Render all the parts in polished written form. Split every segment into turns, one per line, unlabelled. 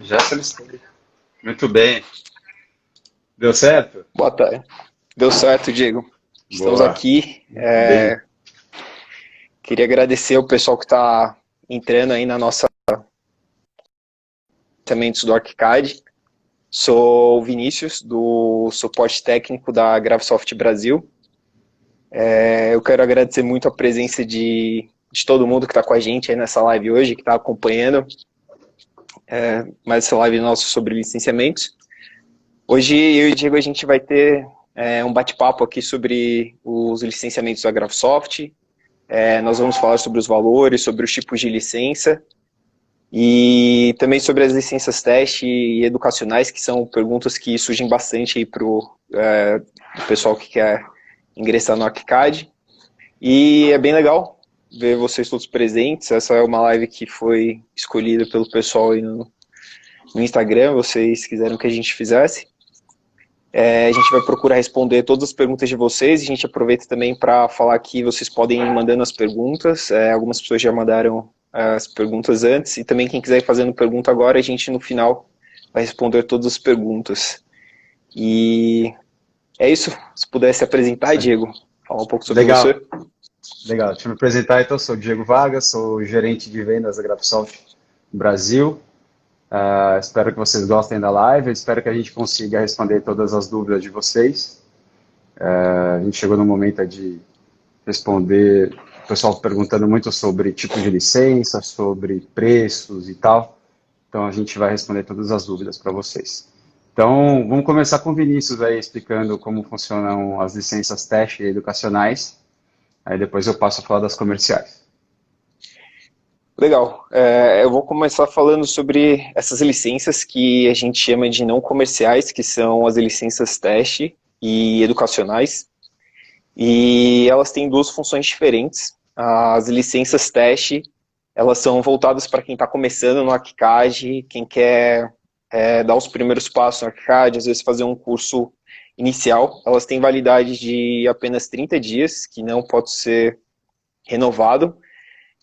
Já solicitei. Muito bem. Deu certo?
Boa tarde. Deu certo, Diego. Estamos
Boa.
aqui.
Muito bem.
Queria agradecer o pessoal que está entrando aí na nossa lançamentos do ArchiCAD. Sou o Vinícius, do suporte técnico da Graphisoft Brasil. Eu quero agradecer muito a presença de todo mundo que está com a gente aí nessa live hoje, que está acompanhando mais essa live nossa sobre licenciamentos. Hoje eu e o Diego a gente vai ter um bate-papo aqui sobre os licenciamentos da Graphisoft. Nós vamos falar sobre os valores, sobre os tipos de licença e também sobre as licenças teste e educacionais, que são perguntas que surgem bastante aí para o pessoal que quer ingressar no ArchiCAD. E é bem legal ver vocês todos presentes. Essa é uma live que foi escolhida pelo pessoal aí no Instagram, vocês quiseram que a gente fizesse. A gente vai procurar responder todas as perguntas de vocês. A gente aproveita também para falar que vocês podem ir mandando as perguntas. Algumas pessoas já mandaram as perguntas antes. E também quem quiser ir fazendo pergunta agora, a gente no final vai responder todas as perguntas. E é isso. Se pudesse se apresentar, Diego, falar um pouco sobre você.
Legal, legal. Deixa eu me apresentar então. Sou o Diego Vargas, sou gerente de vendas da Graphisoft Brasil. Espero que vocês gostem da live. Espero que a gente consiga responder todas as dúvidas de vocês. A gente chegou no momento de responder o pessoal perguntando muito sobre tipo de licença, sobre preços e tal. Então a gente vai responder todas as dúvidas para vocês. Então vamos começar com o Vinícius aí explicando como funcionam as licenças teste educacionais. Aí depois eu passo a falar das comerciais.
Legal. Eu vou começar falando sobre essas licenças que a gente chama de não comerciais, que são as licenças teste e educacionais. E elas têm duas funções diferentes. As licenças teste, elas são voltadas para quem está começando no ArchiCAD, quem quer dar os primeiros passos no ArchiCAD, às vezes fazer um curso inicial. Elas têm validade de apenas 30 dias, que não pode ser renovado.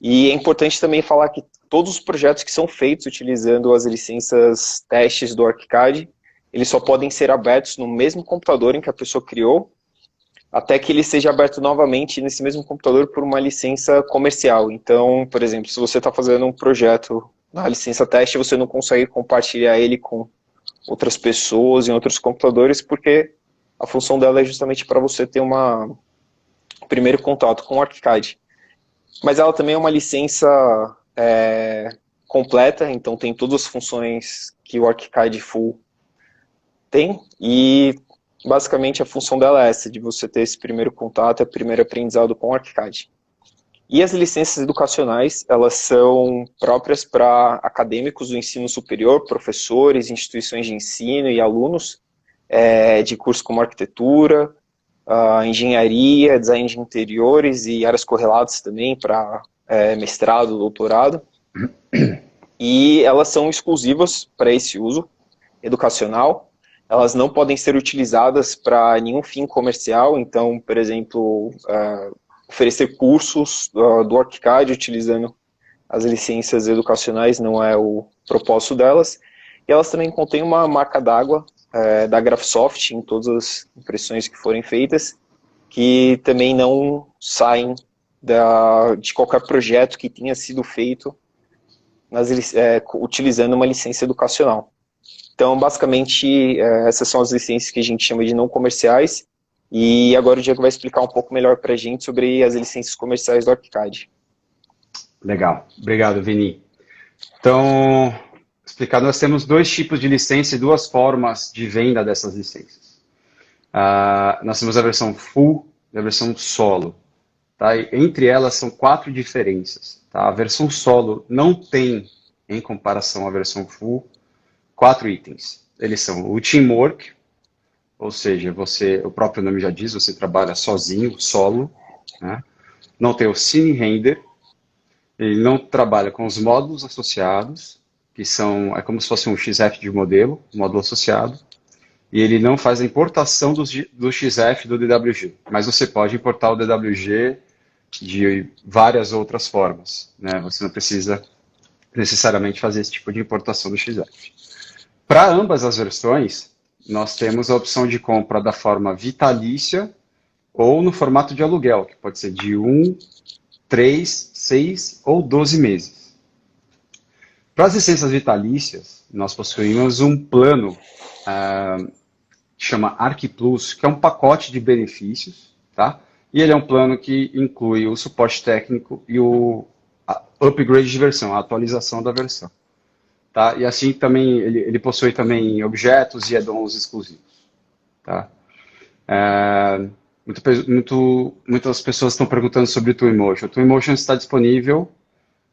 E é importante também falar que todos os projetos que são feitos utilizando as licenças testes do ArchiCAD, eles só podem ser abertos no mesmo computador em que a pessoa criou, até que ele seja aberto novamente nesse mesmo computador por uma licença comercial. Então, por exemplo, se você está fazendo um projeto na licença teste, você não consegue compartilhar ele com outras pessoas em outros computadores, porque a função dela é justamente para você ter um primeiro contato com o ArchiCAD. Mas ela também é uma licença completa, então tem todas as funções que o ArchiCAD Full tem, e basicamente a função dela é essa, de você ter esse primeiro contato, esse primeiro aprendizado com o ArchiCAD. E as licenças educacionais, elas são próprias para acadêmicos do ensino superior, professores, instituições de ensino e alunos de cursos como arquitetura, engenharia, design de interiores e áreas correlatas também para mestrado, doutorado. E elas são exclusivas para esse uso educacional. Elas não podem ser utilizadas para nenhum fim comercial. Então, por exemplo, oferecer cursos do ArchiCAD utilizando as licenças educacionais não é o propósito delas. E elas também contêm uma marca d'água da Graphisoft em todas as impressões que forem feitas, que também não saem de qualquer projeto que tenha sido feito utilizando uma licença educacional. Então, basicamente, essas são as licenças que a gente chama de não comerciais, e agora o Diego vai explicar um pouco melhor para a gente sobre as licenças comerciais do ArchiCAD.
Legal. Obrigado, Vini. Então, explicar, nós temos dois tipos de licença e duas formas de venda dessas licenças. Nós temos a versão full e a versão solo. Tá? E entre elas são quatro diferenças. Tá? A versão solo não tem, em comparação à versão full, quatro itens. Eles são o teamwork, ou seja, o próprio nome já diz, você trabalha sozinho, solo. Né? Não tem o Cine Render, ele não trabalha com os módulos associados, que é como se fosse um XF de modelo, módulo associado, e ele não faz a importação do XF do DWG, mas você pode importar o DWG de várias outras formas, né? Você não precisa necessariamente fazer esse tipo de importação do XF. Para ambas as versões, nós temos a opção de compra da forma vitalícia ou no formato de aluguel, que pode ser de 1, 3, 6 ou 12 meses. Para as licenças vitalícias, nós possuímos um plano que chama Arc Plus, que é um pacote de benefícios, tá? E ele é um plano que inclui o suporte técnico e o upgrade de versão, a atualização da versão. Tá? E assim também, ele possui também objetos e add-ons exclusivos. Tá? Muitas pessoas estão perguntando sobre o Twinmotion. O Twinmotion está disponível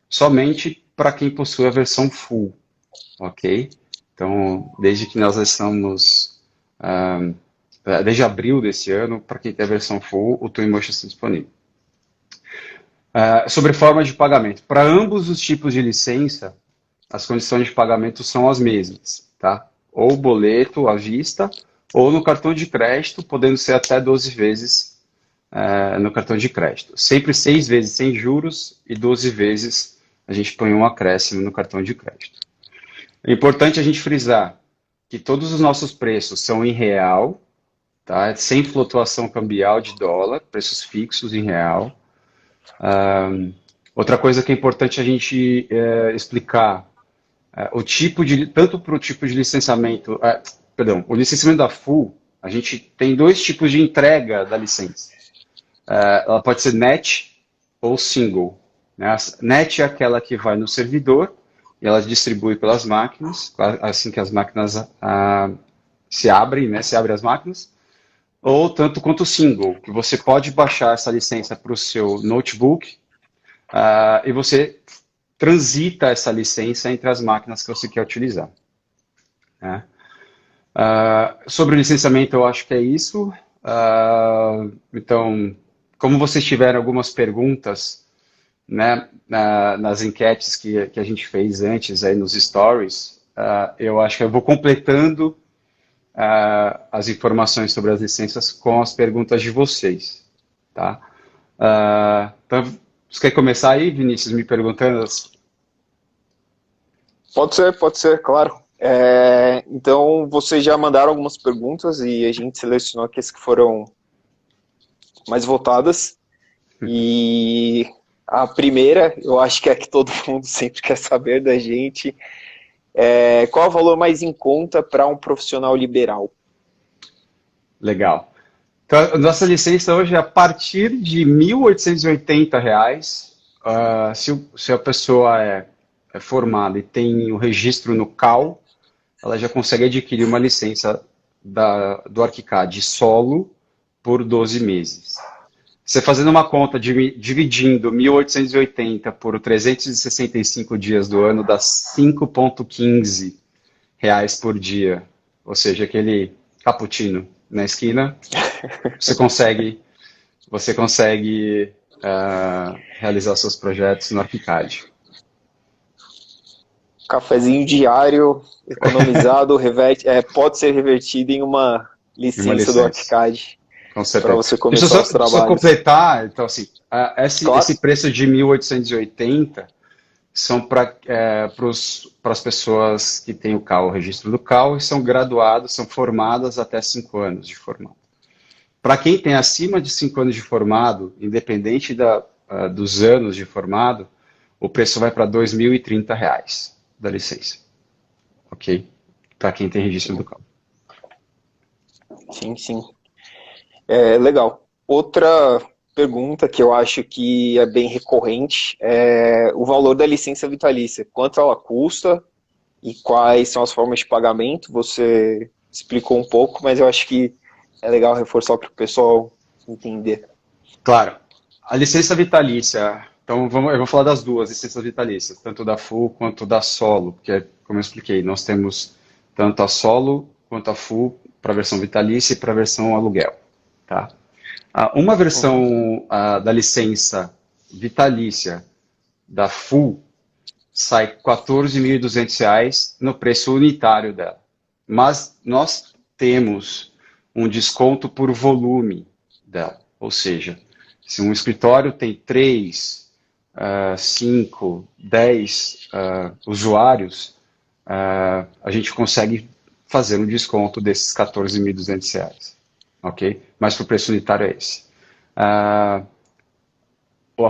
somente para quem possui a versão full, ok? Então, desde que nós lançamos, desde abril desse ano, para quem tem a versão full, o Twinmotion está disponível. Sobre forma de pagamento. Para ambos os tipos de licença, as condições de pagamento são as mesmas, tá? Ou boleto à vista, ou no cartão de crédito, podendo ser até 12 vezes no cartão de crédito. Sempre 6 vezes sem juros e 12 vezes a gente põe um acréscimo no cartão de crédito. É importante a gente frisar que todos os nossos preços são em real, tá? Sem flutuação cambial de dólar, preços fixos em real. Outra coisa que é importante a gente explicar, tanto para o tipo de licenciamento, o licenciamento da full, a gente tem 2 tipos de entrega da licença. Ela pode ser net ou single. Né? A net é aquela que vai no servidor e ela distribui pelas máquinas, assim que as máquinas se abrem, né? Se abrem as máquinas. Ou tanto quanto single, que você pode baixar essa licença para o seu notebook e você transita essa licença entre as máquinas que você quer utilizar. Né? Sobre o licenciamento, eu acho que é isso. Então, como vocês tiveram algumas perguntas, né, nas enquetes que a gente fez antes aí nos stories, eu acho que eu vou completando as informações sobre as licenças com as perguntas de vocês. Tá? Então, você quer começar aí, Vinícius, me perguntando?
Pode ser, claro. Então, vocês já mandaram algumas perguntas e a gente selecionou aquelas que foram mais votadas. E a primeira, eu acho que é a que todo mundo sempre quer saber da gente, qual é o valor mais em conta para um profissional liberal?
Legal. Então, a nossa licença hoje é a partir de R$ 1.880. Se a pessoa é formada e tem o registro no CAL, ela já consegue adquirir uma licença do ArchiCAD solo por 12 meses. Você fazendo uma conta, dividindo 1.880 por 365 dias do ano, dá R$ 5,15 por dia. Ou seja, aquele cappuccino na esquina, você consegue realizar seus projetos no ArchiCAD.
Cafezinho diário, economizado, pode ser revertido em uma licença do ArchiCAD.
Com certeza.
Para você começar os trabalhos.
Só completar, então assim,
Claro.
esse preço de 1.880 são para as pessoas que têm o registro do CAL, e são graduados, são formadas até 5 anos de formado. Para quem tem acima de 5 anos de formado, independente dos anos de formado, o preço vai para R$ 2.030 da licença. Ok? Para quem tem registro do CAL.
Sim, sim. Legal. Outra pergunta que eu acho que é bem recorrente é o valor da licença vitalícia. Quanto ela custa e quais são as formas de pagamento? Você explicou um pouco, mas eu acho que é legal reforçar para o pessoal entender.
Claro. A licença vitalícia, então eu vou falar das duas licenças vitalícias, tanto da Full quanto da Solo, porque, como eu expliquei, nós temos tanto a Solo quanto a Full para a versão vitalícia e para a versão aluguel. Tá? Uma versão da licença vitalícia da Full sai R$ 14.200 no preço unitário dela. Mas nós temos um desconto por volume dela. Ou seja, se um escritório tem 3 5, 10 usuários, a gente consegue fazer um desconto desses R$ 14.200, ok? Mas o preço unitário é esse. A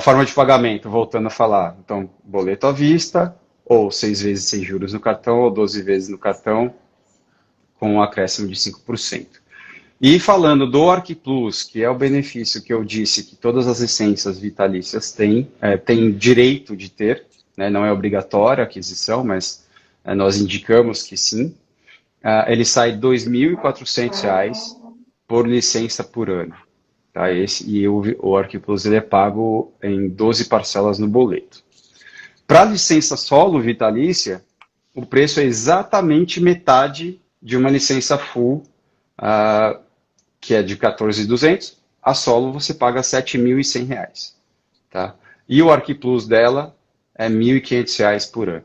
forma de pagamento, voltando a falar, então, boleto à vista, ou 6 vezes sem juros no cartão, ou 12 vezes no cartão, com um acréscimo de 5%. E falando do ArcPlus, que é o benefício que eu disse que todas as licenças vitalícias têm direito de ter, né, não é obrigatória a aquisição, mas nós indicamos que sim, ele sai R$ 2.400 por licença por ano. Tá? E o ArcPlus ele é pago em 12 parcelas no boleto. Para a licença solo vitalícia, o preço é exatamente metade de uma licença full, que é de R$ 14.200, a solo você paga R$ 7.100. Tá? E o ArcPlus dela é R$ 1.500 por ano.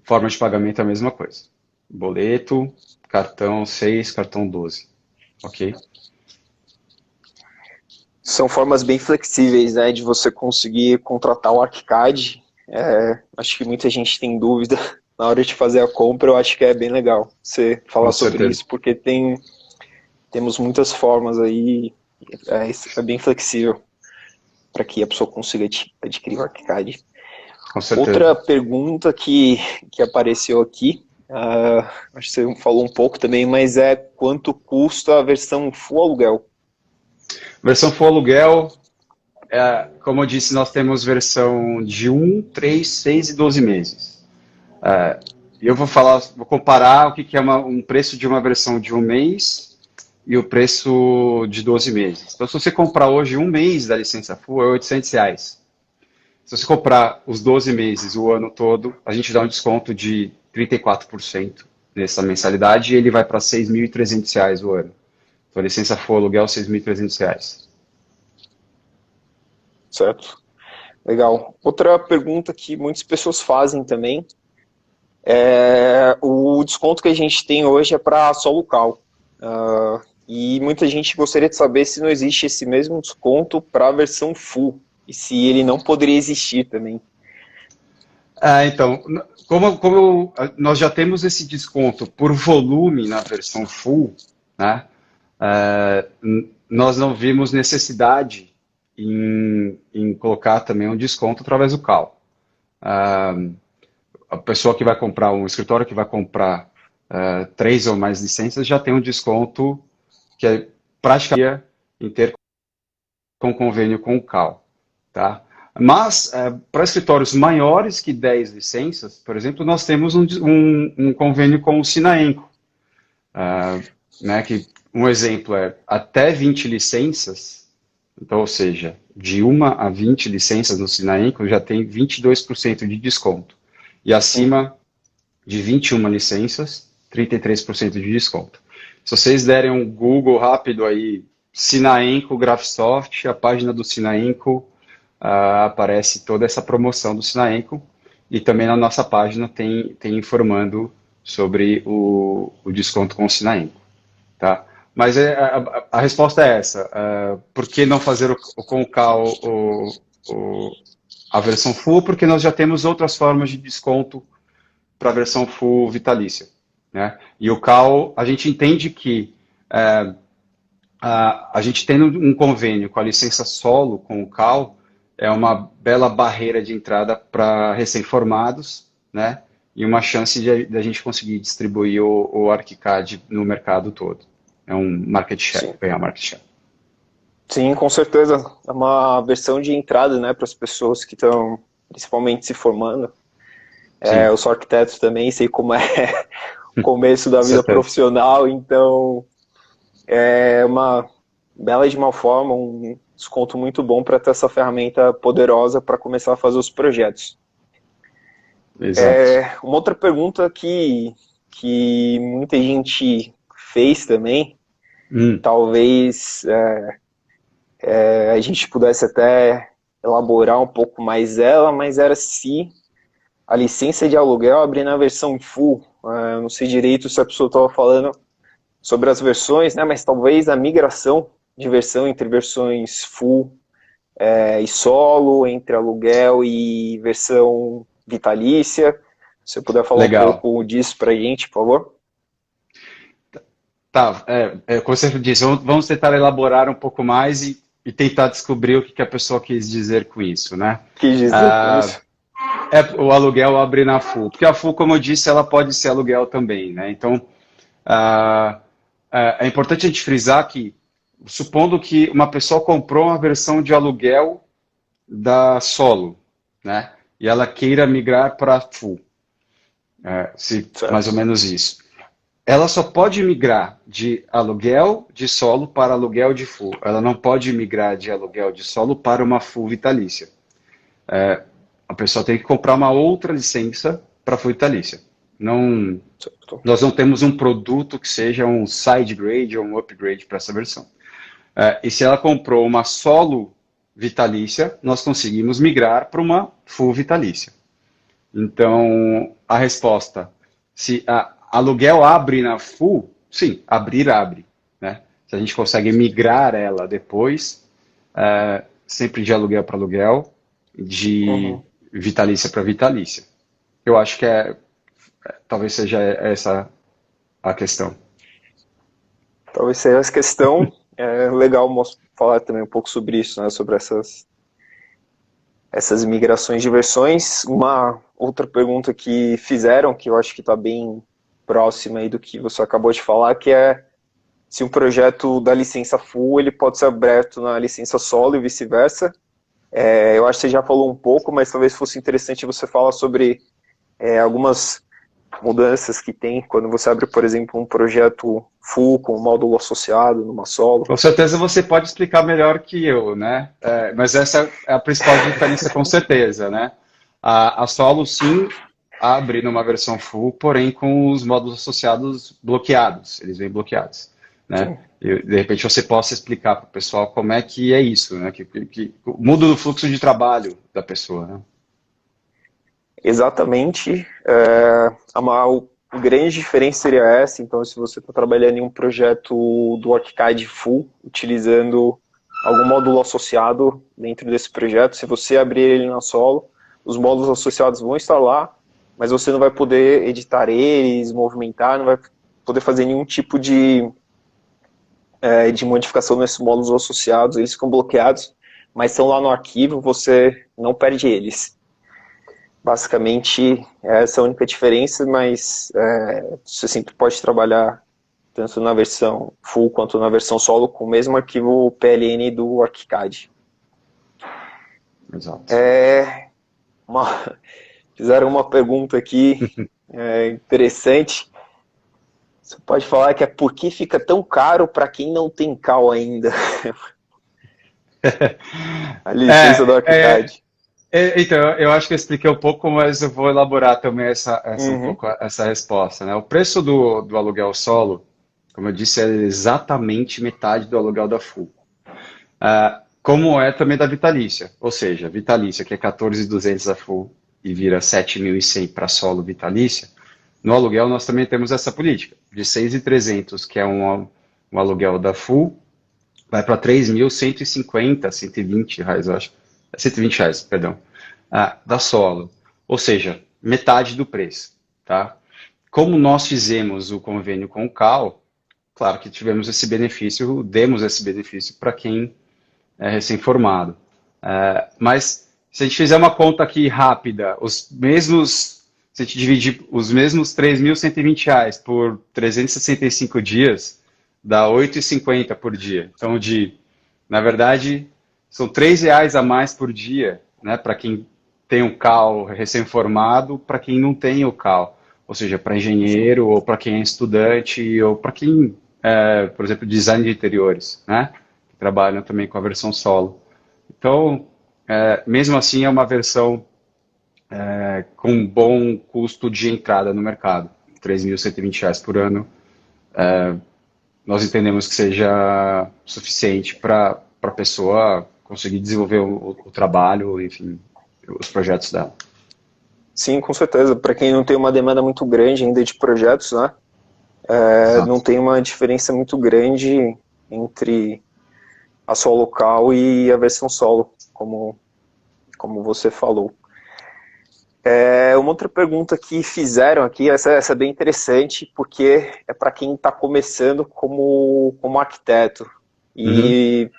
Forma de pagamento é a mesma coisa. Boleto, cartão 6, cartão 12. Ok?
São formas bem flexíveis, né, de você conseguir contratar o ArcCAD. Acho que muita gente tem dúvida na hora de fazer a compra. Eu acho que é bem legal você falar sobre isso, porque temos muitas formas aí, é bem flexível para que a pessoa consiga adquirir o ArcCAD.
Com certeza.
Outra pergunta que apareceu aqui, acho que você falou um pouco também, mas é quanto custa a versão full aluguel?
Versão full aluguel, como eu disse, nós temos versão de 1, 3, 6 e 12 meses. Eu vou comparar o que é um preço de uma versão de 1 mês e o preço de 12 meses. Então, se você comprar hoje 1 mês da licença full, é R$ 800. Se você comprar os 12 meses, o ano todo, a gente dá um desconto de 34% nessa mensalidade e ele vai para R$ 6.300 o ano. Então, a licença full aluguel, R$ 6.300.
Certo. Legal. Outra pergunta que muitas pessoas fazem também o desconto que a gente tem hoje é para só local. E muita gente gostaria de saber se não existe esse mesmo desconto para a versão full e se ele não poderia existir também.
Então, como nós já temos esse desconto por volume na versão full, né, nós não vimos necessidade em colocar também um desconto através do CAL. A pessoa que vai comprar, um escritório que vai comprar 3 ou mais licenças já tem um desconto que é praticamente em ter com convênio com o CAL. Tá? Mas, para escritórios maiores que 10 licenças, por exemplo, nós temos um convênio com o Sinaenco. Né, que um exemplo é até 20 licenças, então, ou seja, de 1 a 20 licenças no Sinaenco já tem 22% de desconto. E acima de 21 licenças, 33% de desconto. Se vocês derem um Google rápido aí, Sinaenco Graphisoft, a página do Sinaenco, aparece toda essa promoção do Sinaenco, e também na nossa página tem informando sobre o desconto com o Sinaenco. Tá? Mas a resposta é essa. Por que não fazer com o CAL a versão full? Porque nós já temos outras formas de desconto para a versão full vitalícia. Né? E o CAL, a gente entende que a gente tendo um convênio com a licença solo com o CAL, é uma bela barreira de entrada para recém-formados, né? E uma chance de a gente conseguir distribuir o ArchiCAD no mercado todo. É um market share, ganhar market share.
Sim, com certeza. É uma versão de entrada, né, para as pessoas que estão principalmente se formando. Eu sou arquiteto também, sei como é o começo da vida profissional, então é uma bela de uma forma, um desconto muito bom para ter essa ferramenta poderosa para começar a fazer os projetos.
Exato.
Uma outra pergunta que muita gente fez também, talvez a gente pudesse até elaborar um pouco mais ela, mas era se a licença de aluguel abrir na versão full. Eu não sei direito se a pessoa estava falando sobre as versões, né, mas talvez a migração de versão entre versões full e solo, entre aluguel e versão vitalícia. Se você puder falar
Legal.
um pouco disso para a gente, por favor.
Tá, como você disse, vamos tentar elaborar um pouco mais e tentar descobrir o que que a pessoa quis dizer com isso, né?
Quis dizer com
Ah,
isso?
o aluguel abre na full, porque a full, como eu disse, ela pode ser aluguel também, né? Então, ah, é importante a gente frisar que, supondo que uma pessoa comprou uma versão de aluguel da Solo, né? E ela queira migrar para full, mais ou
Certo.
menos isso. Ela só pode migrar de aluguel de solo para aluguel de full. Ela não pode migrar de aluguel de solo para uma full vitalícia. A pessoa tem que comprar uma outra licença para full vitalícia. Não,
Certo.
nós não temos um produto que seja um side grade ou um upgrade para essa versão. E se ela comprou uma solo vitalícia, nós conseguimos migrar para uma full vitalícia. Então, a resposta, se a aluguel abre na full, sim, abrir abre, né? Se a gente consegue migrar ela depois, sempre de aluguel para aluguel, de
Uhum.
vitalícia para vitalícia. Eu acho que talvez seja essa a questão.
Talvez seja essa questão. É legal falar também um pouco sobre isso, né? Sobre essas migrações de versões. Uma outra pergunta que fizeram, que eu acho que está bem próxima aí do que você acabou de falar, que é se um projeto da licença full ele pode ser aberto na licença solo e vice-versa. Eu acho que você já falou um pouco, mas talvez fosse interessante você falar sobre algumas mudanças que tem quando você abre, por exemplo, um projeto full com um módulo associado numa solo.
Com certeza você pode explicar melhor que eu, né? Mas essa é a principal diferença, com certeza, né? A Solo, sim, abre numa versão full, porém com os módulos associados bloqueados, eles vêm bloqueados, né?
Sim.
E, de repente você possa explicar para o pessoal como é que é isso, né? Que muda o fluxo de trabalho da pessoa, né?
Exatamente. A grande diferença seria essa. Então, se você está trabalhando em um projeto do ArchiCAD full, utilizando algum módulo associado dentro desse projeto, se você abrir ele na solo, os módulos associados vão estar lá, mas você não vai poder editar eles, movimentar, não vai poder fazer nenhum tipo de modificação nesses módulos associados. Eles ficam bloqueados, mas estão lá no arquivo, você não perde eles. Basicamente, essa é a única diferença, mas você sempre pode trabalhar tanto na versão full quanto na versão solo com o mesmo arquivo PLN do ArchiCAD.
Exato.
Fizeram uma pergunta aqui interessante. Você pode falar que é por que fica tão caro para quem não tem CAL ainda? A licença do
É, é,
ArchiCAD.
então, eu acho que eu expliquei um pouco, mas eu vou elaborar também um
Uhum.
pouco essa resposta, né? O preço do aluguel solo, como eu disse, é exatamente metade do aluguel da full. Como é também da vitalícia, ou seja, vitalícia, que é 14.200 a full e vira 7.100 para solo vitalícia, no aluguel nós também temos essa política, de 6.300, que é um aluguel da full, vai para 3.150, 120 reais, eu acho. 120 reais, perdão, da solo. Ou seja, metade do preço, tá? Como nós fizemos o convênio com o CAL, claro que tivemos esse benefício, demos esse benefício para quem é recém-formado. Mas se a gente fizer uma conta aqui rápida, se a gente dividir os mesmos 3.120 reais por 365 dias, dá 8,50 por dia. Então, na verdade, são R$ 3 a mais por dia, né, para quem tem um CAL recém-formado, para quem não tem o CAL. Ou seja, para engenheiro, ou para quem é estudante, ou para quem, por exemplo, design de interiores, né, que trabalham também com a versão solo. Então, mesmo assim, é uma versão com um bom custo de entrada no mercado. R$ 3.120 por ano, nós entendemos que seja suficiente para a pessoa conseguir desenvolver o trabalho, enfim, os projetos dela.
Sim, com certeza. Para quem não tem uma demanda muito grande ainda de projetos, né? Não
Exato.
tem uma diferença muito grande entre a solo local e a versão solo. como você falou. Uma outra pergunta que fizeram aqui, essa é bem interessante, porque é para quem está começando como arquiteto. E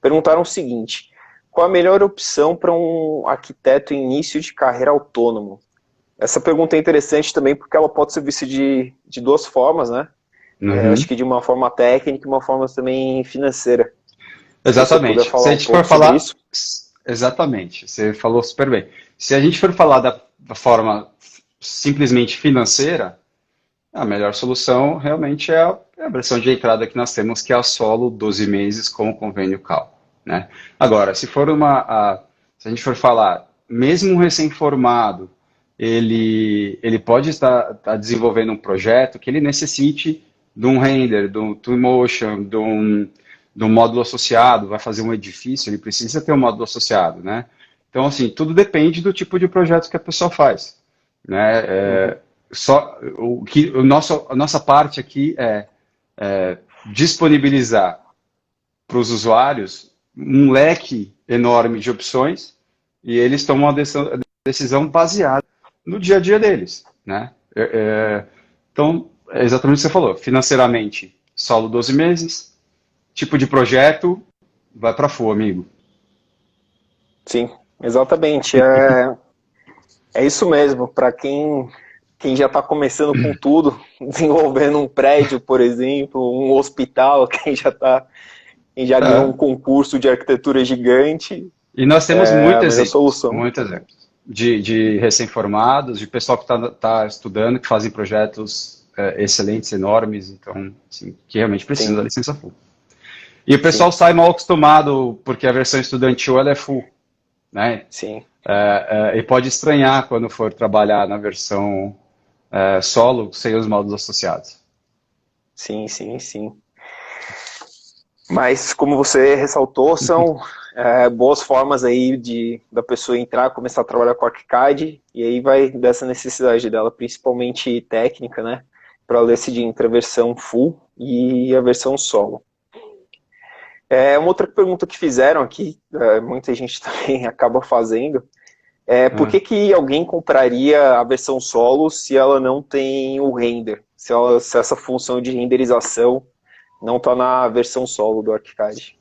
perguntaram o seguinte: qual a melhor opção para um arquiteto em início de carreira autônomo? Essa pergunta é interessante também porque ela pode ser vista de duas formas, né? Acho que de uma forma técnica e uma forma também financeira.
Exatamente.
Se você puder falar
Se a
um
gente for
pouco sobre
falar,
isso.
exatamente, você falou super bem. Se a gente for falar da forma simplesmente financeira, a melhor solução realmente é a versão de entrada que nós temos, que é a solo 12 meses com o convênio CAL, né? Agora, se a gente for falar, mesmo um recém-formado, ele pode estar desenvolvendo um projeto que ele necessite de um render, de um Twinmotion, de um módulo associado, vai fazer um edifício, ele precisa ter um módulo associado, né? Então, assim, tudo depende do tipo de projeto que a pessoa faz, né? A nossa parte aqui é disponibilizar para os usuários um leque enorme de opções e eles tomam a decisão baseada no dia a dia deles, né? Então, é exatamente o que você falou. Financeiramente, solo 12 meses, tipo de projeto, vai para full, amigo.
Sim, exatamente. É isso mesmo. Para quem já está começando com tudo, desenvolvendo um prédio, por exemplo, um hospital, quem já ganhou um
É.
concurso de arquitetura gigante,
E nós temos
é a melhor solução.
muitos exemplos de recém-formados, de pessoal que está estudando, que fazem projetos excelentes, enormes, então, assim, que realmente precisam
Sim,
da licença full. E o
sim,
pessoal sai mal acostumado, porque a versão estudantil ela é full, né?
sim,
E pode estranhar quando for trabalhar na versão solo, sem os módulos associados.
sim, sim, sim. Mas, como você ressaltou, são boas formas aí da pessoa entrar, começar a trabalhar com ArchiCAD, e aí vai dessa necessidade dela, principalmente técnica, né? Para ela decidir entre a versão full e a versão solo. Uma outra pergunta que fizeram aqui, muita gente também acaba fazendo, por que alguém compraria a versão solo se ela não tem o render? Se essa função de renderização não está na versão solo do ArchiCAD?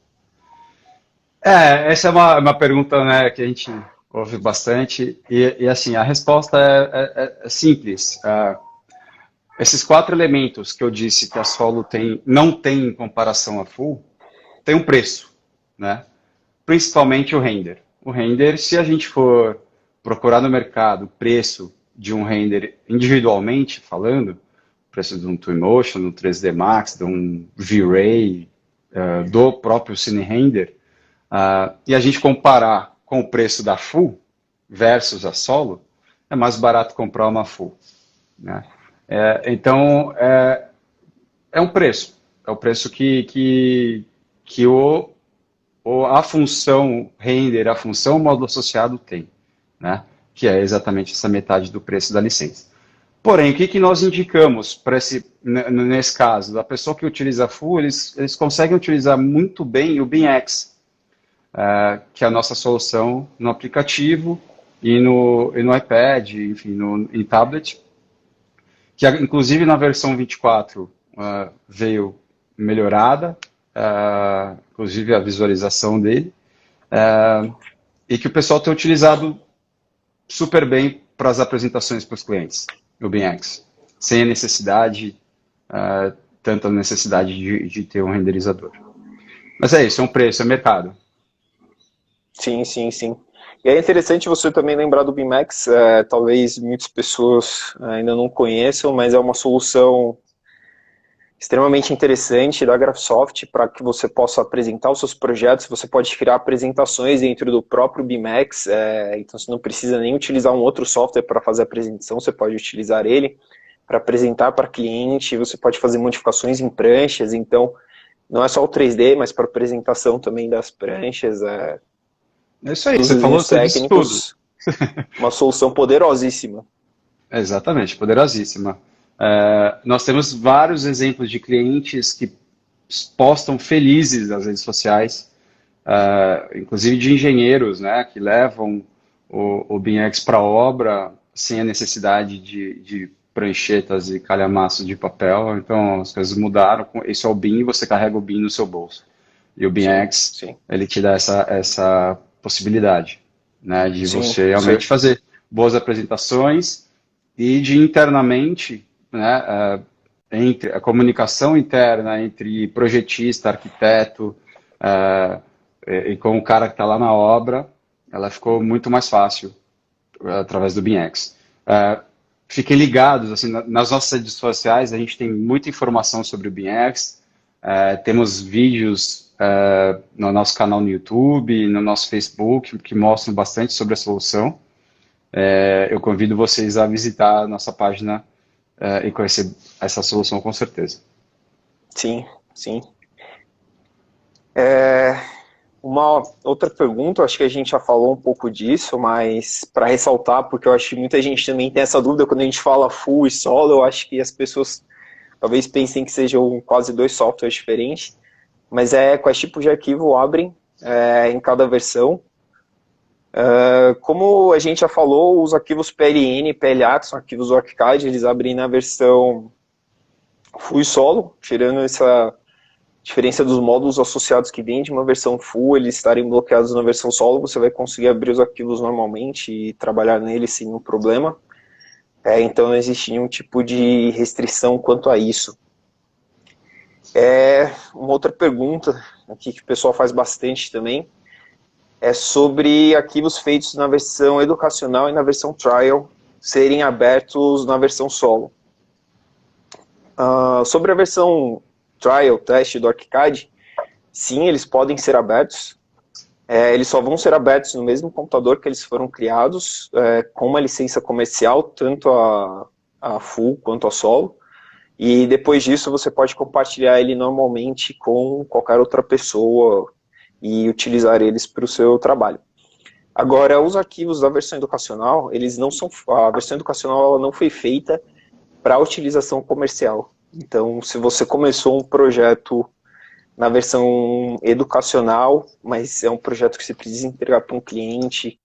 Essa é uma pergunta, né, que a gente ouve bastante, e assim, a resposta é simples. Esses quatro elementos que eu disse que a solo não tem em comparação à full, tem um preço, né? Principalmente o render. O render, se a gente for procurar no mercado o preço de um render individualmente falando, preço de um Twinmotion, de um 3D Max, de um V-Ray, do próprio Cine Render, e a gente comparar com o preço da full versus a solo, é mais barato comprar uma full, né? Então, é um preço. É o preço que a função render, a função módulo associado tem, né? Que é exatamente essa metade do preço da licença. Porém, o que nós indicamos para nesse caso? A pessoa que utiliza full, eles conseguem utilizar muito bem o BIMX, que é a nossa solução no aplicativo e no iPad, enfim, em tablet, que inclusive na versão 24 veio melhorada, inclusive a visualização dele, e que o pessoal tem utilizado super bem para as apresentações para os clientes, o BIMX, sem a necessidade, tanta necessidade de ter um renderizador. Mas é isso, é um preço, é mercado.
Sim, sim, sim. E é interessante você também lembrar do BIMX, talvez muitas pessoas ainda não conheçam, mas é uma solução extremamente interessante da Graphisoft para que você possa apresentar os seus projetos. Você pode criar apresentações dentro do próprio BIMX, então você não precisa nem utilizar um outro software para fazer a apresentação, você pode utilizar ele para apresentar para cliente, você pode fazer modificações em pranchas, então não é só o 3D, mas para apresentação também das pranchas,
É isso aí,
dos
você falou,
desenhos
você disse tudo.
técnicos, uma solução poderosíssima.
Exatamente, poderosíssima. Nós temos vários exemplos de clientes que postam felizes nas redes sociais inclusive de engenheiros, né, que levam o BIMX para a obra sem a necessidade de pranchetas e calhamaço de papel. Então as coisas mudaram. Isso é o BIM, você carrega o BIM no seu bolso. E o
Sim,
BIMX,
sim,
ele te dá essa possibilidade, né, de
sim,
você realmente
sim,
fazer boas apresentações e de internamente, né, entre a comunicação interna entre projetista, arquiteto, e com o cara que está lá na obra, ela ficou muito mais fácil através do BIMX. Fiquem ligados, assim, nas nossas redes sociais a gente tem muita informação sobre o BIMX, temos vídeos no nosso canal no YouTube, no nosso Facebook, que mostram bastante sobre a solução. Eu convido vocês a visitar a nossa página e conhecer essa solução com certeza.
sim, sim. Uma outra pergunta, acho que a gente já falou um pouco disso, mas para ressaltar, porque eu acho que muita gente também tem essa dúvida quando a gente fala full e solo, eu acho que as pessoas talvez pensem que sejam quase dois softwares diferentes, mas quais tipos de arquivo abrem em cada versão. Como a gente já falou, os arquivos PLN e PLA, que são arquivos do ArchiCAD, eles abrem na versão full e solo, tirando essa diferença dos módulos associados que vêm de uma versão full, eles estarem bloqueados na versão solo, você vai conseguir abrir os arquivos normalmente e trabalhar neles sem nenhum problema. Então não existe nenhum tipo de restrição quanto a isso. Uma outra pergunta aqui que o pessoal faz bastante também é sobre arquivos feitos na versão educacional e na versão trial serem abertos na versão solo. Sobre a versão trial, teste do ArchiCAD, sim, eles podem ser abertos. Eles só vão ser abertos no mesmo computador que eles foram criados, com uma licença comercial, tanto a full quanto a solo. E depois disso você pode compartilhar ele normalmente com qualquer outra pessoa e utilizar eles para o seu trabalho. Agora, os arquivos da versão educacional, eles não são, a versão educacional ela não foi feita para utilização comercial. Então, se você começou um projeto na versão educacional, mas é um projeto que você precisa entregar para um cliente,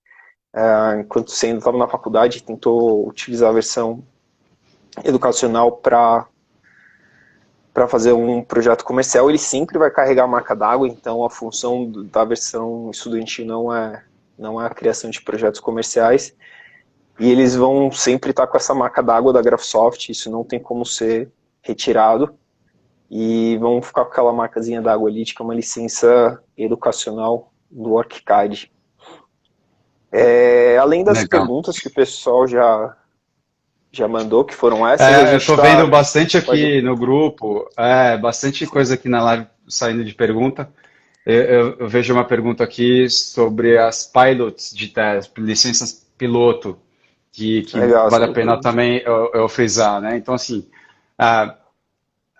enquanto você ainda estava na faculdade, tentou utilizar a versão educacional para fazer um projeto comercial, ele sempre vai carregar a marca d'água, então a função da versão estudantil não é a criação de projetos comerciais, e eles vão sempre estar com essa marca d'água da Graphisoft, isso não tem como ser retirado, e vão ficar com aquela marcazinha d'água ali, que é uma licença educacional do ArchiCAD. Além das
Legal.
perguntas que o pessoal já mandou, que foram essas, a
Eu
gente
estou vendo
está...
bastante aqui no grupo, bastante coisa aqui na live saindo de pergunta. Eu vejo uma pergunta aqui sobre as pilots de teste, licenças piloto, que
Legal essa
vale a pena
pergunta.
também eu frisar, né? Então, assim, ah,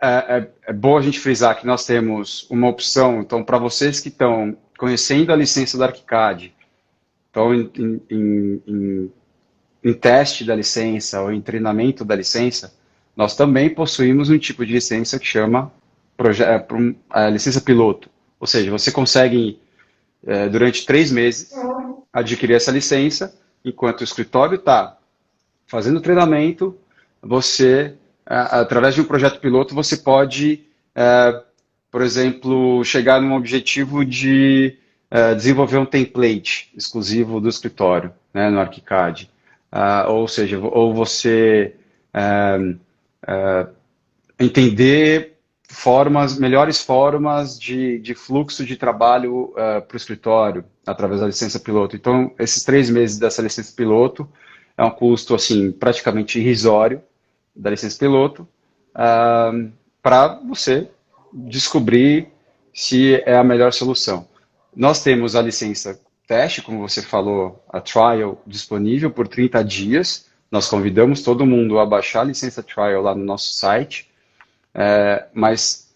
é bom a gente frisar que nós temos uma opção, então, para vocês que estão conhecendo a licença da ArchiCAD, estão em teste da licença ou em treinamento da licença, nós também possuímos um tipo de licença que chama licença piloto. Ou seja, você consegue, durante 3 meses, adquirir essa licença, enquanto o escritório está fazendo treinamento, você, através de um projeto piloto, você pode, por exemplo, chegar num objetivo de desenvolver um template exclusivo do escritório, né, no ArchiCAD. Ou seja, ou você entender melhores formas de fluxo de trabalho para o escritório, através da licença piloto. Então, esses 3 meses dessa licença piloto é um custo assim praticamente irrisório da licença piloto, para você descobrir se é a melhor solução. Nós temos a licença teste, como você falou, a trial disponível por 30 dias. Nós convidamos todo mundo a baixar a licença trial lá no nosso site, mas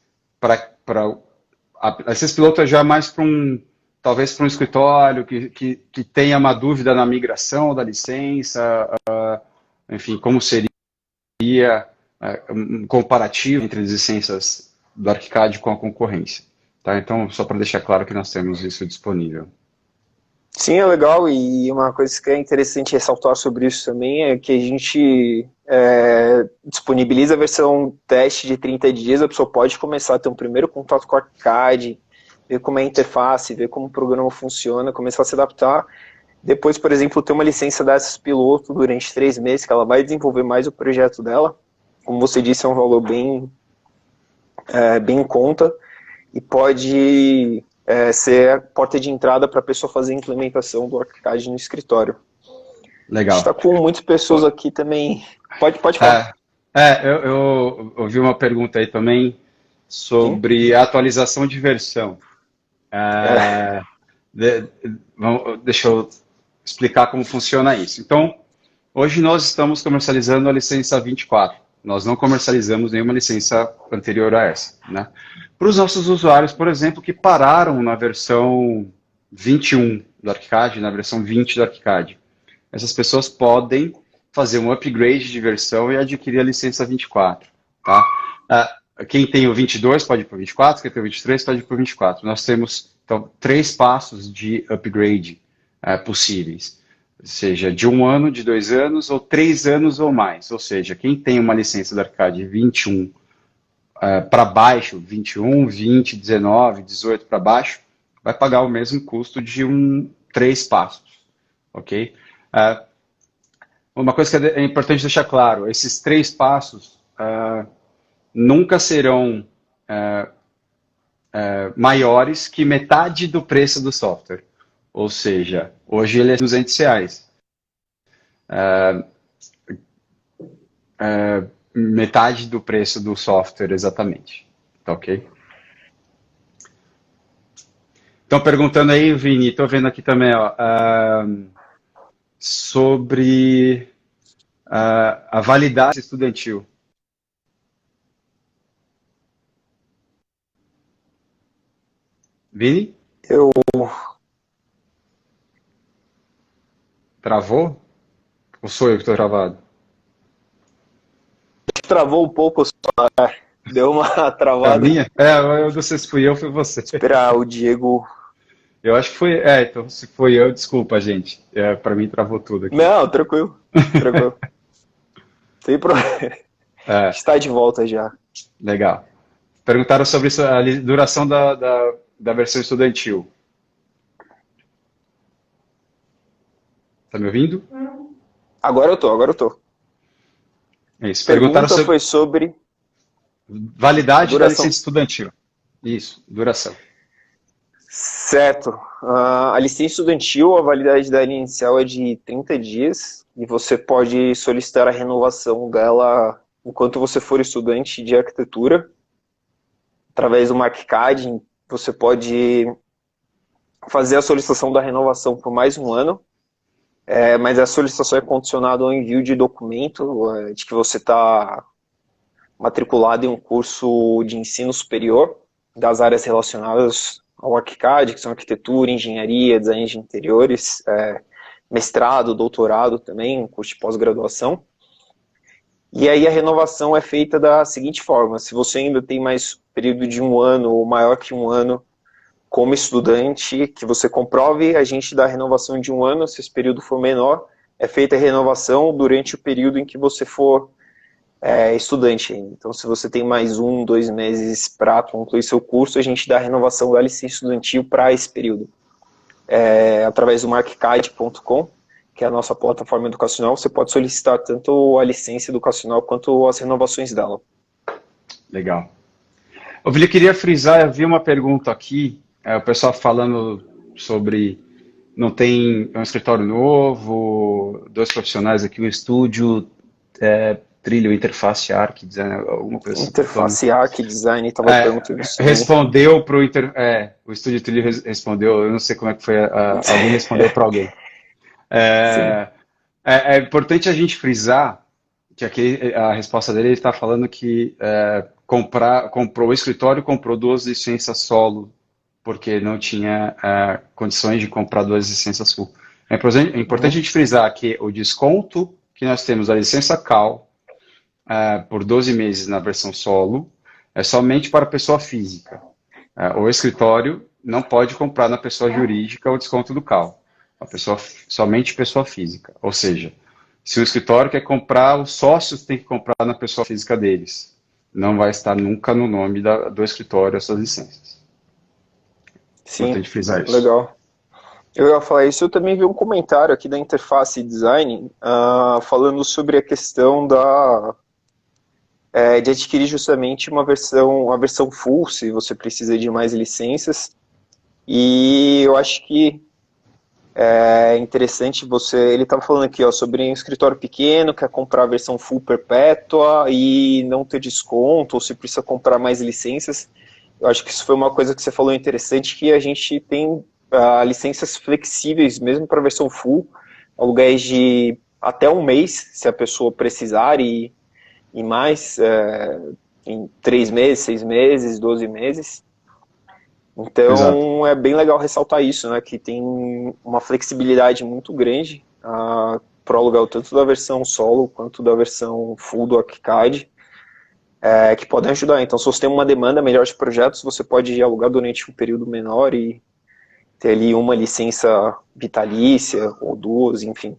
a licença piloto é já mais para talvez para um escritório que tenha uma dúvida na migração da licença, enfim, como seria um comparativo entre as licenças do ArchiCAD com a concorrência. Tá? Então, só para deixar claro que nós temos isso disponível.
Sim, é legal, e uma coisa que é interessante ressaltar sobre isso também é que a gente disponibiliza a versão teste de 30 dias, a pessoa pode começar a ter um primeiro contato com o ArchiCAD, ver como é a interface, ver como o programa funciona, começar a se adaptar. Depois, por exemplo, ter uma licença dessas piloto durante 3 meses, que ela vai desenvolver mais o projeto dela. Como você disse, é um valor bem em conta e pode ser a porta de entrada para a pessoa fazer a implementação do ArchiCAD no escritório. A gente
Legal.
está com muitas pessoas aqui também. Pode falar.
Eu ouvi uma pergunta aí também
Sim?
sobre a atualização de versão.
É,
É, deixa eu explicar como funciona isso. Então, hoje nós estamos comercializando a licença 24. Nós não comercializamos nenhuma licença anterior a essa, né? Para os nossos usuários, por exemplo, que pararam na versão 21 do ArchiCAD, na versão 20 do ArchiCAD, essas pessoas podem fazer um upgrade de versão e adquirir a licença 24, tá? Quem tem o 22 pode ir para o 24, quem tem o 23 pode ir para o 24. Nós temos, então, 3 passos de upgrade possíveis. Seja de 1 ano, de 2 anos, ou 3 anos ou mais. Ou seja, quem tem uma licença da Arcade 21 para baixo, 21, 20, 19, 18 para baixo, vai pagar o mesmo custo de 3 passos. Ok? Uma coisa que é importante deixar claro, esses 3 passos nunca serão maiores que metade do preço do software. Ou seja, hoje ele é R$ 200. Metade do preço do software, exatamente. Tá ok? Estão perguntando aí, Vini, estou vendo aqui também, ó, sobre a validade estudantil. Vini?
eu
Travou? Ou sou eu que estou travado?
travou um pouco, deu uma
É a
travada.
minha? Eu não sei se fui eu ou foi você.
Esperar o Diego.
Eu acho que foi. Então se foi eu, desculpa, gente. Para mim travou tudo aqui.
Não, tranquilo, tranquilo. Sem problema.
É,
Está de volta já.
legal. Perguntaram sobre isso, a duração da versão estudantil. Tá me ouvindo?
Agora eu tô.
É isso. Perguntaram
Pergunta
sobre
foi sobre
validade da
duração.
licença estudantil. Isso, duração.
Certo. A licença estudantil, a validade dela inicial é de 30 dias e você pode solicitar a renovação dela enquanto você for estudante de arquitetura. Através do ArchiCAD, você pode fazer a solicitação da renovação por mais um ano, mas a solicitação é condicionada ao envio de documento de que você está matriculado em um curso de ensino superior das áreas relacionadas ao ArchiCAD, que são arquitetura, engenharia, design de interiores, mestrado, doutorado também, um curso de pós-graduação. E aí a renovação é feita da seguinte forma: se você ainda tem mais período de 1 ano ou maior que 1 ano como estudante, que você comprove, a gente dá a renovação de 1 ano. Se esse período for menor, é feita a renovação durante o período em que você for estudante ainda. Então, se você tem mais 1, 2 meses para concluir seu curso, a gente dá a renovação da licença estudantil para esse período. Através do markcad.com, que é a nossa plataforma educacional, você pode solicitar tanto a licença educacional quanto as renovações dela.
Legal. Eu queria frisar, eu vi uma pergunta aqui, o pessoal falando sobre não tem um escritório novo, 2 profissionais aqui, um estúdio, trilho, interface, arc, design, alguma coisa assim.
Interface, arc, design, estava perguntando isso também.
Respondeu para o estúdio trilho respondeu, eu não sei como é que foi, alguém respondeu para alguém. É importante a gente frisar que aqui a resposta dele, ele está falando que comprou o escritório, comprou 2 licenças solo, porque não tinha condições de comprar 2 licenças full. É importante a gente frisar que o desconto que nós temos da licença CAL por 12 meses na versão solo é somente para pessoa física. O escritório não pode comprar na pessoa jurídica o desconto do CAL. Somente pessoa física. Ou seja, se o escritório quer comprar, os sócios têm que comprar na pessoa física deles. Não vai estar nunca no nome do escritório essas licenças.
Sim,
Importante frisar isso.
legal. Eu ia falar isso, eu também vi um comentário aqui da Interface Design falando sobre a questão de adquirir justamente uma versão full, se você precisa de mais licenças. E eu acho que é interessante ele estava falando aqui sobre um escritório pequeno, quer comprar a versão full perpétua e não ter desconto, ou se precisa comprar mais licenças. Eu acho que isso foi uma coisa que você falou interessante, que a gente tem licenças flexíveis, mesmo para a versão full, aluguéis de até um mês, se a pessoa precisar, e mais, em 3 meses, 6 meses, 12 meses.
Exato.
Então é bem legal ressaltar isso, né? Que tem uma flexibilidade muito grande para o aluguel tanto da versão solo quanto da versão full do ArchiCAD, que podem ajudar. Então, se você tem uma demanda melhor de projetos, você pode alugar durante um período menor e ter ali uma licença vitalícia ou duas, enfim.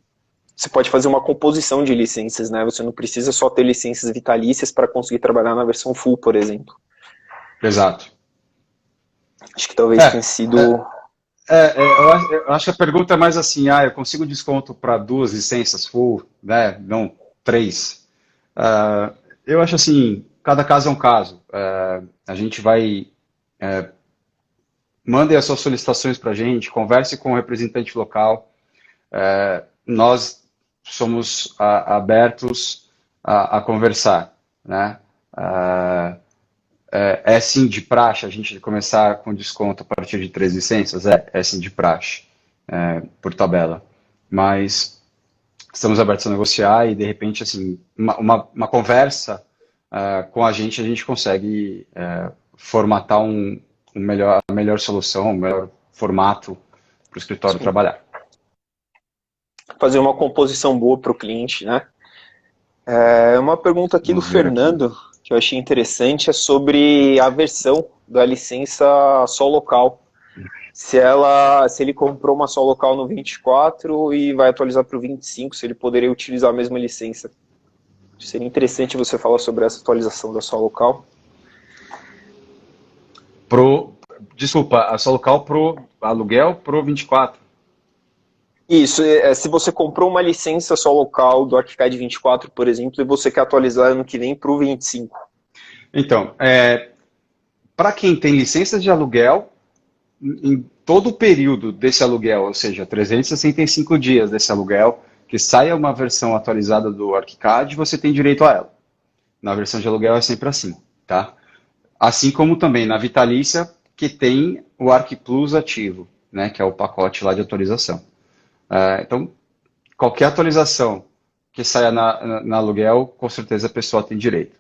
Você pode fazer uma composição de licenças, né? Você não precisa só ter licenças vitalícias para conseguir trabalhar na versão full, por exemplo.
Exato.
Acho que talvez tenha
É,
sido.
eu acho que a pergunta é mais assim, eu consigo desconto para 2 licenças full, né? Não 3. Eu acho assim, cada caso é um caso. A gente vai, mandem as suas solicitações para a gente, converse com o representante local. Nós somos abertos a conversar, né? É sim de praxe a gente começar com desconto a partir de 3 licenças? É sim de praxe, por tabela. Mas estamos abertos a negociar e, de repente, assim, uma conversa com a gente consegue formatar a melhor solução, um melhor formato para o escritório
Sim,
trabalhar.
fazer uma composição boa para o cliente, né? Uma pergunta aqui do
Vamos ver aqui.
Fernando, que eu achei interessante, é sobre a versão da licença só local. Se ele comprou uma só local no 24 e vai atualizar para o 25, se ele poderia utilizar a mesma licença. Seria interessante você falar sobre essa atualização da só local.
Desculpa, a só local pro aluguel pro 24.
Isso, se você comprou uma licença só local do ArchiCAD 24, por exemplo, e você quer atualizar ano que vem para o 25.
Então, para quem tem licenças de aluguel, em todo o período desse aluguel, ou seja, 365 dias desse aluguel, que saia uma versão atualizada do ArchiCAD, você tem direito a ela. Na versão de aluguel é sempre assim, tá? Assim como também na vitalícia, que tem o ArchiPlus ativo, né, que é o pacote lá de atualização. Então, qualquer atualização que saia na aluguel, com certeza a pessoa tem direito.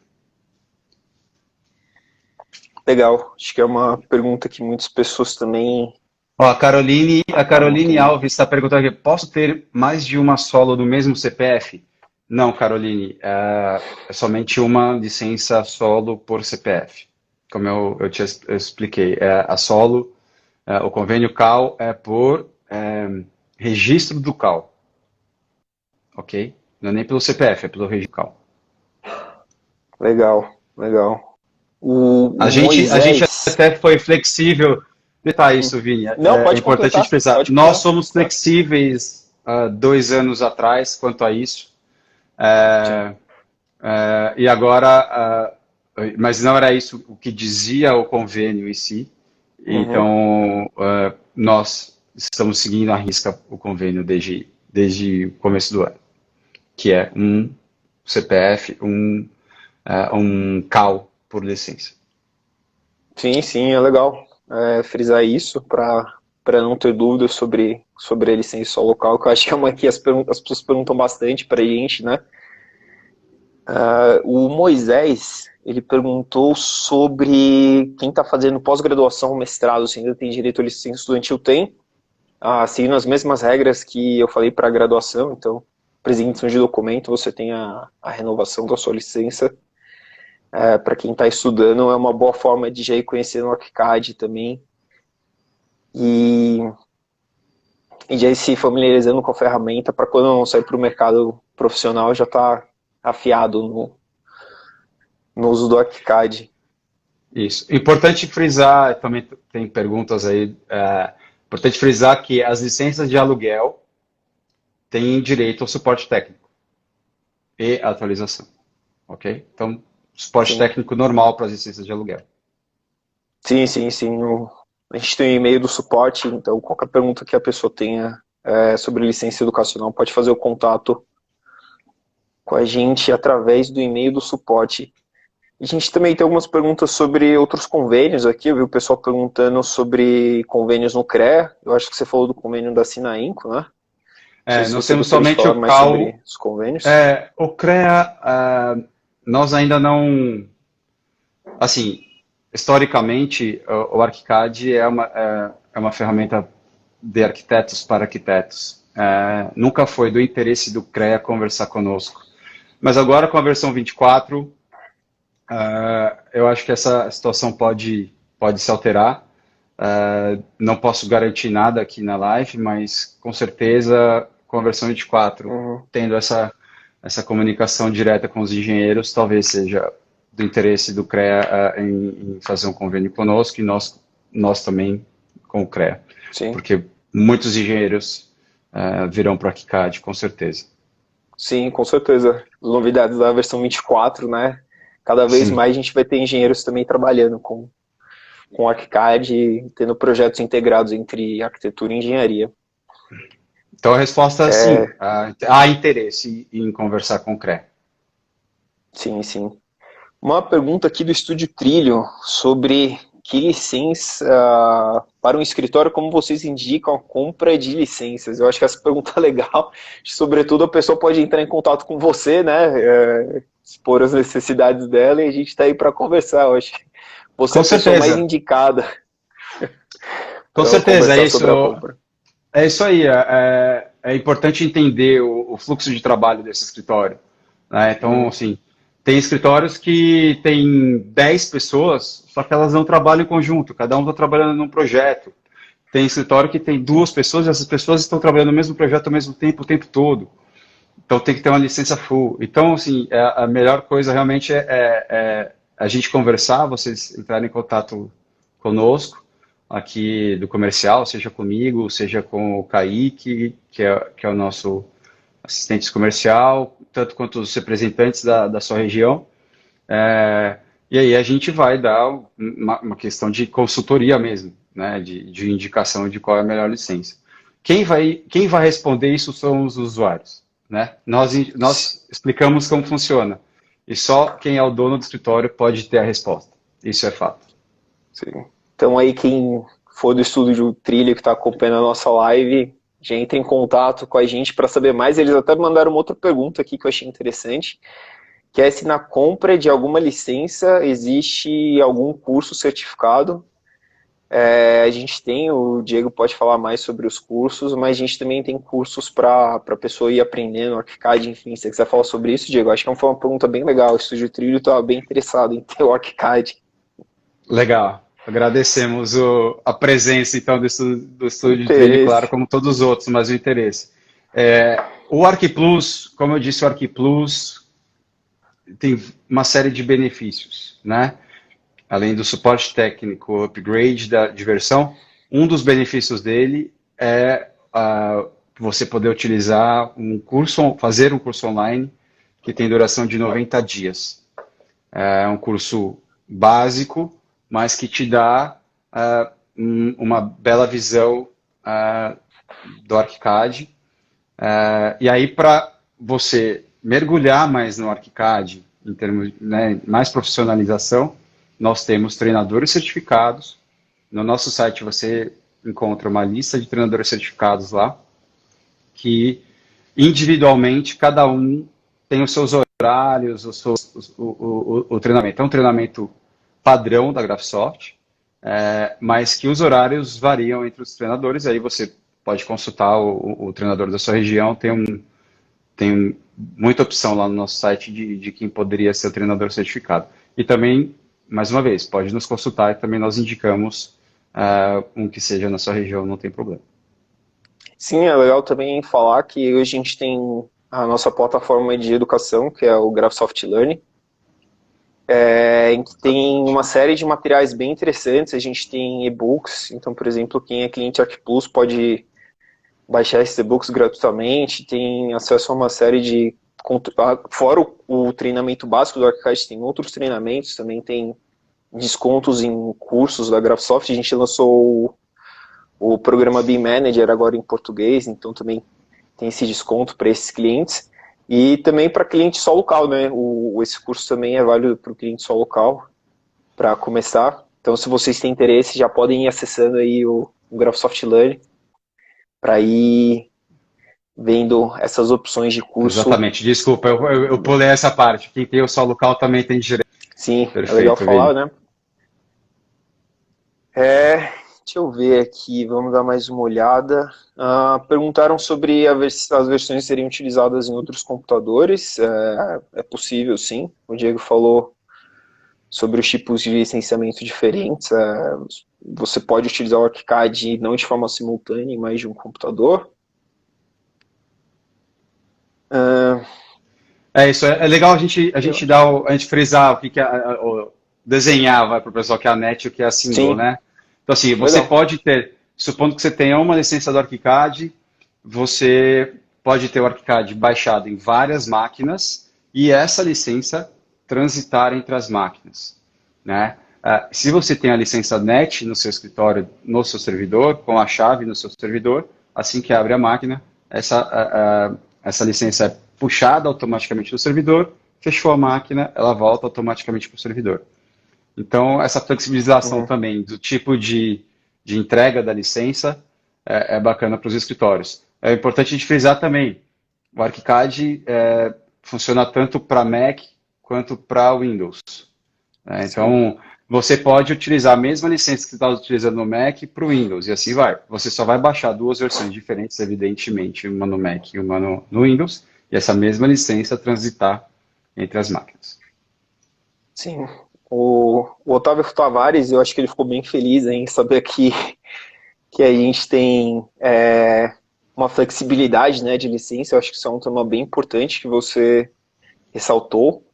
Legal, acho que é uma pergunta que muitas pessoas também
Ó, a Caroline
têm.
Alves está perguntando aqui, posso ter mais de uma solo do mesmo CPF? Não, Caroline, é somente uma licença solo por CPF. Como eu eu expliquei, a solo, o convênio CAL é por registro do CAL, ok? Não é nem pelo CPF, é pelo registro CAL.
Legal, legal.
A
O
gente, a gente
Moisés.
até foi flexível. Detalhe isso, Vini.
Não,
É
pode
importante a gente
completar,
pensar.
pode
Nós
completar.
somos flexíveis 2 anos atrás quanto a isso.
Sim.
E agora, mas não era isso o que dizia o convênio em si.
Uhum.
Então, nós estamos seguindo à risca o convênio desde o começo do ano, que é um CPF, um CAL por licença.
Sim, sim, é legal frisar isso para não ter dúvidas sobre a licença só local, que eu acho que é uma que as pessoas perguntam bastante para a gente, né? O Moisés, ele perguntou sobre quem está fazendo pós-graduação, mestrado, se ainda tem direito à licença estudantil. Tem, seguindo as mesmas regras que eu falei para a graduação, então, apresentação de documento, você tem a renovação da sua licença. para quem está estudando, é uma boa forma de já ir conhecendo o ArchiCAD também e já ir se familiarizando com a ferramenta para quando não sair para o mercado profissional já está afiado no uso do ArchiCAD.
Isso. Importante frisar, também tem perguntas aí, importante frisar que as licenças de aluguel têm direito ao suporte técnico e atualização, ok? Então, suporte
Sim,
técnico normal para as licenças de aluguel.
sim. A gente tem o e-mail do suporte, então qualquer pergunta que a pessoa tenha sobre licença educacional pode fazer o contato com a gente através do e-mail do suporte. A gente também tem algumas perguntas sobre outros convênios aqui, eu vi o pessoal perguntando sobre convênios no CREA, eu acho que você falou do convênio da Sinainco, né? Não sei se
Nós
você
temos
gostaria de
somente
falar
o
mais
CAL,
sobre os convênios.
o CREA, nós ainda não, assim, historicamente, o ArchiCAD é uma ferramenta de arquitetos para arquitetos. Nunca foi do interesse do CREA conversar conosco. Mas agora com a versão 24, eu acho que essa situação pode se alterar. Não posso garantir nada aqui na live, mas com certeza com a versão 24,
Uhum.
tendo essa comunicação direta com os engenheiros, talvez seja do interesse do CREA em fazer um convênio conosco e nós também com o CREA,
Sim,
porque muitos engenheiros virão para o ArchiCAD, com certeza.
sim, com certeza. As novidades da versão 24, né? Cada vez
Sim.
mais a gente vai ter engenheiros também trabalhando com ArchiCAD e tendo projetos integrados entre arquitetura e engenharia.
Então a resposta é sim, há interesse em conversar com o CREA.
Sim. Uma pergunta aqui do Estúdio Trilho sobre que licença para um escritório, como vocês indicam a compra de licenças? Eu acho que essa pergunta é legal. Sobretudo, a pessoa pode entrar em contato com você, né? Expor as necessidades dela e a gente está aí para conversar. Eu acho que você é
Com
a pessoa mais
certeza,
indicada
com
para
certeza,
conversar sobre a compra.
é isso aí. É importante entender o fluxo de trabalho desse escritório, né? Então,
Uhum.
assim, tem escritórios que tem 10 pessoas, só que elas não trabalham em conjunto, cada um está trabalhando num projeto. Tem escritório que tem duas pessoas e essas pessoas estão trabalhando no mesmo projeto ao mesmo tempo, o tempo todo. Então tem que ter uma licença full. Então, assim, a melhor coisa realmente é a gente conversar, vocês entrarem em contato conosco, aqui do comercial, seja comigo, seja com o Kaique, que é o nosso assistente comercial, tanto quanto os representantes da sua região. E aí a gente vai dar uma questão de consultoria mesmo, né, de indicação de qual é a melhor licença. Quem vai responder isso são os usuários, né? Nós explicamos como funciona e só quem é o dono do escritório pode ter a resposta. Isso é fato.
Sim. Então aí quem for do estúdio Trilha que está acompanhando a nossa live, já entra em contato com a gente para saber mais. Eles até mandaram uma outra pergunta aqui que eu achei interessante, que é se na compra de alguma licença existe algum curso certificado. A gente tem, o Diego pode falar mais sobre os cursos, mas a gente também tem cursos para a pessoa ir aprendendo, ArchiCAD, enfim. Se você quiser falar sobre isso, Diego, acho que foi uma pergunta bem legal. O Estúdio Trilho estava bem interessado em ter o ArchiCAD.
Legal. Agradecemos a presença, então, do estúdio de trilha, claro,
Interesse.
como todos os outros, mas o interesse. O ArchiPlus, como eu disse, o ArchiPlus tem uma série de benefícios, né? Além do suporte técnico, upgrade de versão, um dos benefícios dele é você poder utilizar um curso, fazer um curso online que tem duração de 90 dias. É um curso básico, mas que te dá uma bela visão do ArchiCAD. E aí, para você mergulhar mais no ArchiCAD, em termos, né, mais profissionalização, nós temos treinadores certificados. No nosso site você encontra uma lista de treinadores certificados lá, que individualmente cada um tem os seus horários, o treinamento. É um treinamento padrão da Graphisoft, mas que os horários variam entre os treinadores. Aí você pode consultar o treinador da sua região, tem muita opção lá no nosso site de quem poderia ser o treinador certificado. E também, mais uma vez, pode nos consultar e também nós indicamos um que seja na sua região, não tem problema.
Sim, é legal também falar que hoje a gente tem a nossa plataforma de educação, que é o Graphisoft Learning, em que tem uma série de materiais bem interessantes. A gente tem e-books, então, por exemplo, quem é cliente ArcPlus pode baixar esses e-books gratuitamente, tem acesso a uma série de... Fora o treinamento básico do ArchiCAD, tem outros treinamentos, também tem descontos em cursos da Graphisoft. A gente lançou o programa BIM Manager agora em português, então também tem esse desconto para esses clientes. E também para cliente só local, né? Esse curso também é válido para o cliente só local, para começar. Então, se vocês têm interesse, já podem ir acessando aí o Graphisoft Learning para ir vendo essas opções de curso.
Exatamente, desculpa, eu pulei essa parte. Quem tem o só local também tem direito.
Sim,
Perfeito,
é legal falar,
Vini.
né? Deixa eu ver aqui, vamos dar mais uma olhada. Perguntaram sobre as versões serem utilizadas em outros computadores. É possível, sim. O Diego falou sobre os tipos de licenciamento diferentes. Você pode utilizar o ArchiCAD não de forma simultânea em mais de um computador.
Isso, é legal a gente a gente frisar o que é desenhar, vai para o pessoal que é a NET e o que é a Single,
Sim,
né? Então, assim, você
legal.
pode ter, supondo que você tenha uma licença do ArchiCAD, você pode ter o ArchiCAD baixado em várias máquinas e essa licença transitar entre as máquinas, né? Se você tem a licença NET no seu escritório, no seu servidor, com a chave no seu servidor, assim que abre a máquina, essa licença é puxada automaticamente no servidor, fechou a máquina, ela volta automaticamente para o servidor. Então, essa flexibilização
Uhum.
também do tipo de entrega da licença é bacana para os escritórios. É importante a gente frisar também, o ArchiCAD funciona tanto para Mac quanto para Windows, né?
Sim.
Então, você pode utilizar a mesma licença que você está utilizando no Mac para o Windows, e assim vai. Você só vai baixar duas versões diferentes, evidentemente, uma no Mac e uma no Windows, e essa mesma licença transitar entre as máquinas.
Sim. O Otávio Tavares, eu acho que ele ficou bem feliz em saber que a gente tem uma flexibilidade, né, de licença. Eu acho que isso é um tema bem importante que você ressaltou.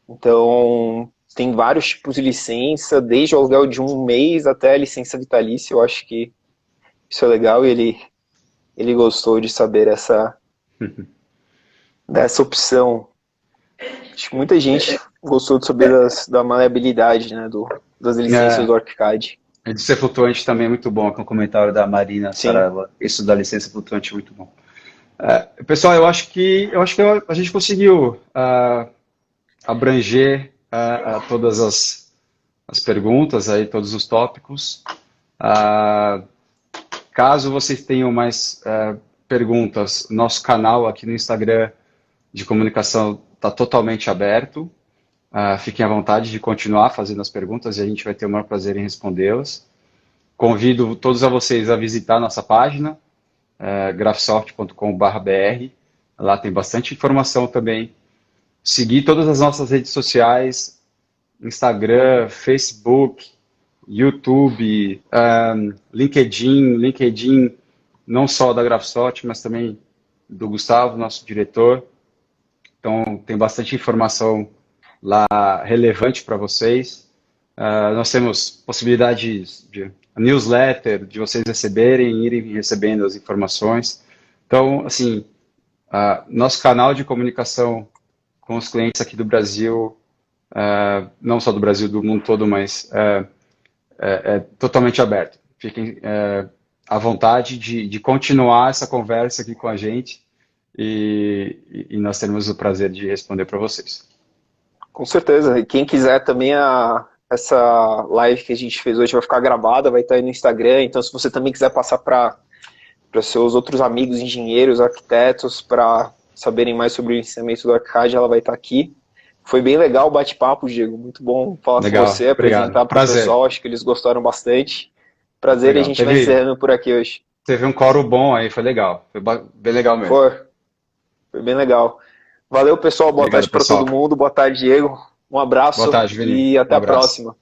Então, tem vários tipos de licença, desde o aluguel de um mês até a licença vitalícia. Eu acho que isso é legal e ele gostou de saber dessa opção. Acho que muita gente gostou de saber da maleabilidade, né, das licenças
É,
do ArchiCAD.
de ser flutuante também é muito bom, com o comentário da Marina
Sim,
Saraiva. Isso da licença flutuante é muito bom. Pessoal, eu acho que a gente conseguiu abranger todas as perguntas aí, todos os tópicos. Ah, caso vocês tenham mais perguntas, nosso canal aqui no Instagram de comunicação está totalmente aberto. Fiquem à vontade de continuar fazendo as perguntas e a gente vai ter o maior prazer em respondê-las. Convido todos a vocês a visitar nossa página, graphisoft.com.br. Lá tem bastante informação também. Seguir todas as nossas redes sociais, Instagram, Facebook, YouTube, LinkedIn, não só da Graphisoft, mas também do Gustavo, nosso diretor. Então, tem bastante informação lá relevante para vocês. Nós temos possibilidades de newsletter, de vocês irem recebendo as informações. Então, assim, nosso canal de comunicação com os clientes aqui do Brasil, não só do Brasil, do mundo todo, mas é totalmente aberto. Fiquem à vontade de continuar essa conversa aqui com a gente e nós teremos o prazer de responder para vocês.
com certeza. E quem quiser também, essa live que a gente fez hoje vai ficar gravada, vai estar aí no Instagram. Então, se você também quiser passar para seus outros amigos, engenheiros, arquitetos, para saberem mais sobre o licenciamento do ArchiCAD, ela vai estar aqui. Foi bem legal o bate-papo, Diego. Muito bom falar com
Legal,
você,
obrigado.
apresentar para o
Prazer.
pessoal. Acho que eles gostaram bastante. Prazer e a
Legal.
gente vai encerrando por aqui hoje.
Teve um coro bom aí, foi legal. Foi bem legal mesmo.
Foi bem legal. Valeu, pessoal. Boa
Obrigado,
tarde para todo
pessoal.
mundo. Boa tarde, Diego. Um abraço
Boa tarde, Vini.
e até
Um
a
abraço.
próxima.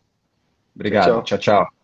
Obrigado.
Tchau.
Tchau, tchau.